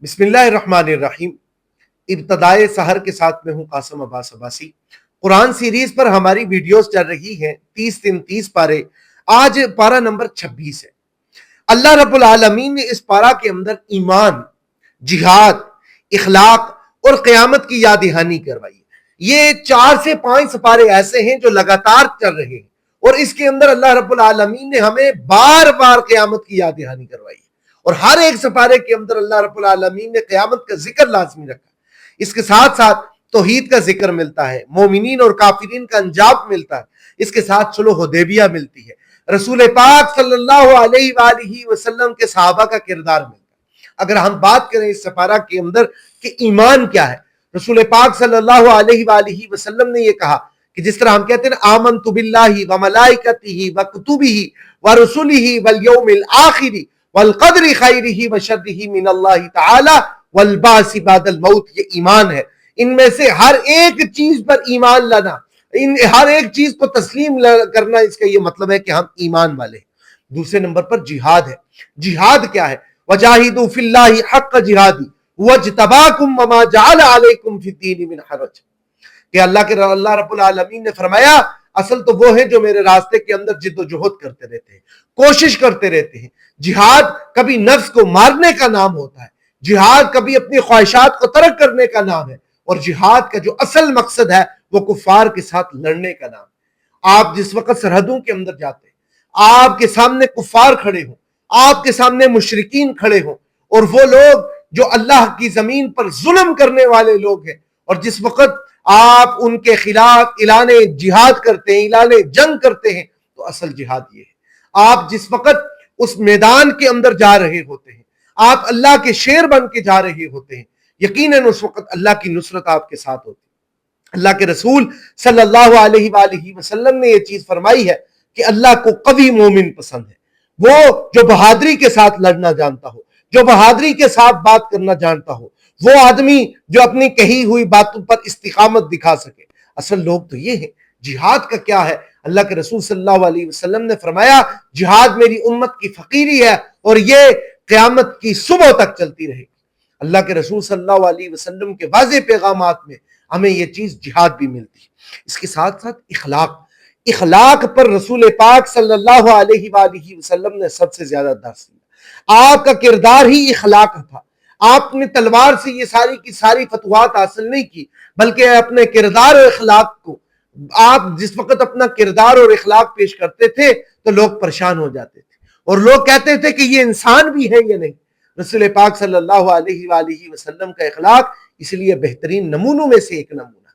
بسم اللہ الرحمن الرحیم۔ ابتدائے سحر کے ساتھ میں ہوں قاسم عباس عباسی۔ قرآن سیریز پر ہماری ویڈیوز چل رہی ہیں 30 دن 30 پارے۔ آج پارہ نمبر 26 ہے۔ اللہ رب العالمین نے اس پارہ کے اندر ایمان، جہاد، اخلاق اور قیامت کی یاد دہانی کروائی ہے۔ یہ 4 سے 5 سپارے ایسے ہیں جو لگاتار چل رہے ہیں، اور اس کے اندر اللہ رب العالمین نے ہمیں بار بار قیامت کی یاد دہانی کروائی ہے، اور ہر ایک سپارے کے اندر اللہ رب العالمین نے قیامت کا ذکر لازمی رکھا۔ اس کے ساتھ ساتھ توحید کا ذکر ملتا ہے، مومنین اور کافرین کا انجام ملتا ہے، اس کے ساتھ صلح حدیبیہ ملتی ہے، رسول پاک صلی اللہ علیہ وآلہ وسلم کے صحابہ کا کردار ملتا ہے۔ اگر ہم بات کریں اس سپارہ کے اندر کہ ایمان کیا ہے، رسول پاک صلی اللہ علیہ وآلہ وسلم نے یہ کہا کہ جس طرح ہم کہتے ہیں آمنت باللہ وملائکتہ وکتبہ ورسلہ والیوم الآخر والقدر خیرہ وشرہ من اللہ تعالی والبعث بعد الموت، یہ ایمان ہے۔ ان میں سے ہر ایک چیز پر ایمان لانا، ہر ایک چیز کو تسلیم کرنا، اس کا یہ مطلب ہے کہ ہم ایمان والے ہیں۔ دوسرے نمبر پر جہاد ہے۔ جہاد کیا ہے؟ وجاہدوا فی اللہ حق جہادی واجتباکم وما جعل علیکم فی الدین من حرج، کہ اللہ رب العالمین نے فرمایا اصل تو وہ ہیں جو میرے راستے کے اندر جد و جہد کرتے رہتے ہیں، کوشش کرتے رہتے ہیں۔ جہاد کبھی نفس کو مارنے کا نام ہوتا ہے، جہاد کبھی اپنی خواہشات کو ترک کرنے کا نام ہے، اور جہاد کا جو اصل مقصد ہے وہ کفار کے ساتھ لڑنے کا نام ہے۔ آپ جس وقت سرحدوں کے اندر جاتے ہیں، آپ کے سامنے کفار کھڑے ہوں، آپ کے سامنے مشرکین کھڑے ہوں، اور وہ لوگ جو اللہ کی زمین پر ظلم کرنے والے لوگ ہیں، اور جس وقت آپ ان کے خلاف اعلان جہاد کرتے ہیں، اعلان جنگ کرتے ہیں، تو اصل جہاد یہ ہے۔ آپ جس وقت اس میدان کے اندر جا رہے ہوتے ہیں، آپ اللہ کے شیر بن کے جا رہے ہوتے ہیں، یقیناً اس وقت اللہ کی نصرت آپ کے ساتھ ہوتی ہے۔ اللہ کے رسول صلی اللہ علیہ وآلہ وسلم نے یہ چیز فرمائی ہے کہ اللہ کو قوی مومن پسند ہے، وہ جو بہادری کے ساتھ لڑنا جانتا ہو، جو بہادری کے ساتھ بات کرنا جانتا ہو، وہ آدمی جو اپنی کہی ہوئی باتوں پر استقامت دکھا سکے۔ اصل لوگ تو یہ ہیں۔ جہاد کا کیا ہے؟ اللہ کے رسول صلی اللہ علیہ وسلم نے فرمایا جہاد میری امت کی فقیری ہے، اور یہ قیامت کی صبح تک چلتی رہے گی۔ اللہ کے رسول صلی اللہ علیہ وسلم کے واضح پیغامات میں ہمیں یہ چیز جہاد بھی ملتی ہے۔ اس کے ساتھ ساتھ اخلاق پر رسول پاک صلی اللہ علیہ وآلہ وسلم نے سب سے زیادہ درس دیا۔ آپ کا کردار ہی اخلاق تھا۔ آپ نے تلوار سے یہ ساری کی ساری فتوحات حاصل نہیں کی، بلکہ اپنے کردار اور اخلاق کو، آپ جس وقت اپنا کردار اور اخلاق پیش کرتے تھے تو لوگ پریشان ہو جاتے تھے، اور لوگ کہتے تھے کہ یہ انسان بھی ہے یا نہیں۔ رسول پاک صلی اللہ علیہ وآلہ وسلم کا اخلاق اس لیے بہترین نمونوں میں سے ایک نمونہ ہے۔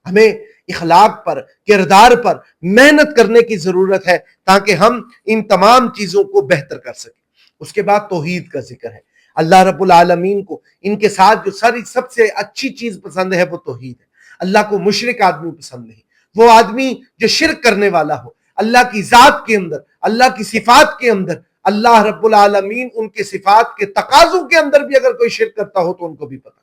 ہمیں اخلاق پر، کردار پر محنت کرنے کی ضرورت ہے تاکہ ہم ان تمام چیزوں کو بہتر کر سکیں۔ اس کے بعد توحید کا ذکر ہے۔ اللہ رب العالمین کو ان کے ساتھ جو سب سے اچھی چیز پسند ہے وہ توحید ہے۔ اللہ کو مشرک آدمی پسند نہیں، وہ آدمی جو شرک کرنے والا ہو اللہ کی ذات کے اندر، اللہ کی صفات کے اندر۔ اللہ رب العالمین ان کے صفات کے تقاضوں کے اندر بھی اگر کوئی شرک کرتا ہو تو ان کو بھی پتہ۔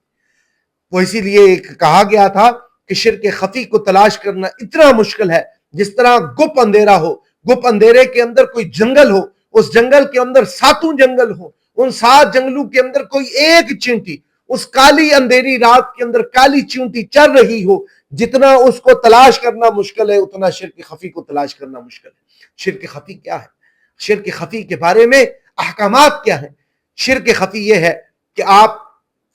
وہ اسی لیے کہا گیا تھا کہ شرک خفی کو تلاش کرنا اتنا مشکل ہے جس طرح گپ اندھیرا ہو، گپ اندھیرے کے اندر کوئی جنگل ہو، اس جنگل کے اندر 7 جنگل ہو، ان 7 جنگلوں کے اندر کوئی ایک چینٹی اس کالی اندھیری رات کے اندر کالی چیونٹی چل رہی ہو، جتنا اس کو تلاش کرنا مشکل ہے اتنا شرک خفی کو تلاش کرنا مشکل ہے۔ شرک خفی کیا ہے؟ شرک خفی کے بارے میں احکامات کیا ہیں؟ شرک خفی یہ ہے کہ آپ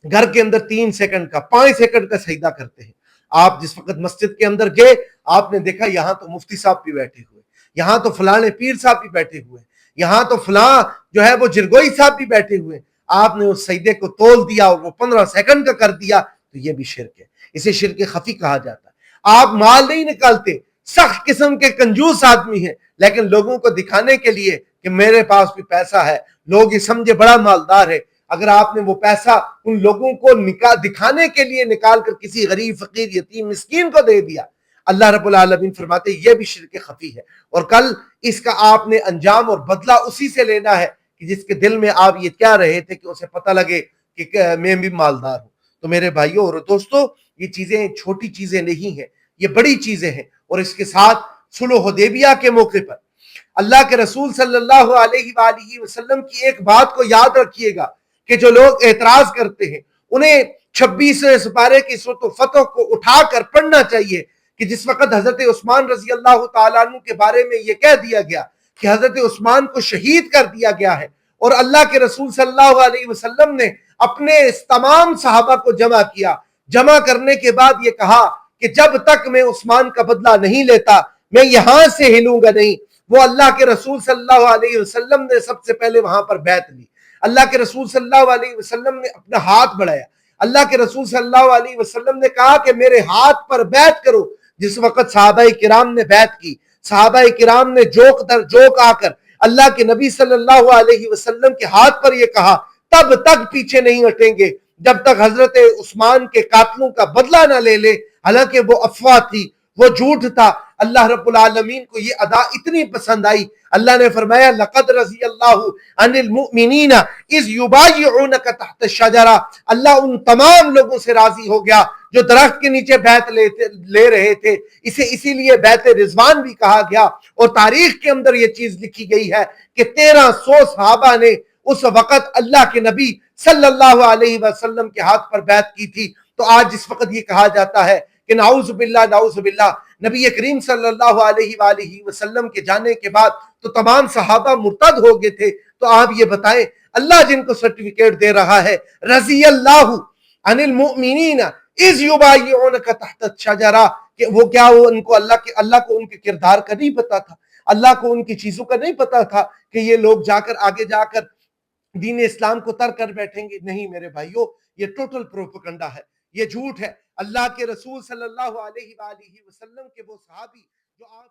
گھر کے اندر 3 سیکنڈ کا 5 سیکنڈ کا سجدہ کرتے ہیں۔ آپ جس وقت مسجد کے اندر گئے، آپ نے دیکھا یہاں تو مفتی صاحب بھی بیٹھے ہوئے، یہاں تو فلاں پیر صاحب بھی بیٹھے ہوئے، یہاں تو فلاں جو ہے وہ جرگوئی صاحب بھی بیٹھے ہوئے، آپ نے اس سجدے کو تول دیا اور وہ 15 سیکنڈ کا کر دیا، تو یہ بھی شرک ہے۔ اسے شرک خفی کہا جاتا ہے۔ آپ مال نہیں نکالتے، سخت قسم کے کنجوس آدمی ہیں، لیکن لوگوں کو دکھانے کے لیے کہ میرے پاس بھی پیسہ ہے، لوگ یہ سمجھے بڑا مالدار ہے، اگر آپ نے وہ پیسہ ان لوگوں کو دکھانے کے لیے نکال کر کسی غریب فقیر یتیم مسکین کو دے دیا، اللہ رب العالمین فرماتے ہیں یہ بھی شرک خفی ہے، اور کل اس کا آپ نے انجام اور بدلہ اسی سے لینا ہے کہ جس کے دل میں آپ یہ کیا رہے تھے کہ اسے پتہ لگے کہ میں بھی مالدار ہوں۔ تو میرے بھائیوں اور دوستوں، یہ چیزیں چھوٹی چیزیں نہیں ہیں، یہ بڑی چیزیں ہیں۔ اور اس کے ساتھ صلح حدیبیہ کے موقع پر اللہ کے رسول صلی اللہ علیہ وآلہ وسلم کی ایک بات کو یاد رکھیے گا کہ جو لوگ اعتراض کرتے ہیں انہیں 26 سپارے کی سورۃ فتح کو اٹھا کر پڑھنا چاہیے کہ جس وقت حضرت عثمان رضی اللہ تعالیٰ عنہ کے بارے میں یہ کہہ دیا گیا کہ حضرت عثمان کو شہید کر دیا گیا ہے، اور اللہ کے رسول صلی اللہ علیہ وسلم نے اپنے اس تمام صحابہ کو جمع کیا، جمع کرنے کے بعد یہ کہا کہ جب تک میں عثمان کا بدلہ نہیں لیتا میں یہاں سے ہلوں گا نہیں، وہ اللہ کے رسول صلی اللہ علیہ وسلم نے سب سے پہلے وہاں پر بیعت لی۔ اللہ کے رسول صلی اللہ علیہ وسلم نے اپنا ہاتھ بڑھایا، اللہ کے رسول صلی اللہ علیہ وسلم نے کہا کہ میرے ہاتھ پر بیعت کرو۔ جس وقت صحابہ کرام نے بیعت کی، صحابہ کرام نے جوک در جوک آ کر اللہ کے نبی صلی اللہ علیہ وسلم کے ہاتھ پر یہ کہا تب تک پیچھے نہیں ہٹیں گے جب تک حضرت عثمان کے قاتلوں کا بدلہ نہ لے لے۔ حالانکہ وہ افواہ تھی، وہ جھوٹ تھا۔ اللہ رب العالمین کو یہ ادا اتنی پسند آئی، اللہ نے فرمایا لقد رضی اللہ عن المؤمنین اذ یبایعونک تحت الشجرہ، اللہ ان تمام لوگوں سے راضی ہو گیا جو درخت کے نیچے بیعت لے رہے تھے۔ اسے اسی لیے بیعت رضوان بھی کہا گیا، اور تاریخ کے اندر یہ چیز لکھی گئی ہے کہ 1300 صحابہ نے اس وقت اللہ کے نبی صلی اللہ علیہ وسلم کے ہاتھ پر بیعت کی تھی۔ تو آج اس وقت یہ کہا جاتا ہے کہ نعوذ باللہ نبی کریم صلی اللہ علیہ وآلہ وسلم کے جانے کے بعد تو تمام صحابہ مرتد ہو گئے تھے، تو آپ یہ بتائیں اللہ جن کو سرٹیفکیٹ دے رہا ہے رضی اللہ عن المؤمنین اذ یبایعونک تحت الشجرہ، کہ وہ کیا ان کو اللہ کو ان کے کردار کا نہیں پتا تھا، اللہ کو ان کی چیزوں کا نہیں پتا تھا کہ یہ لوگ آگے جا کر دین اسلام کو ترک کر بیٹھیں گے؟ نہیں میرے بھائیوں، یہ ٹوٹل پروپیگنڈا ہے، یہ جھوٹ ہے۔ اللہ کے رسول صلی اللہ علیہ وآلہ وسلم کے وہ صحابی جو آپ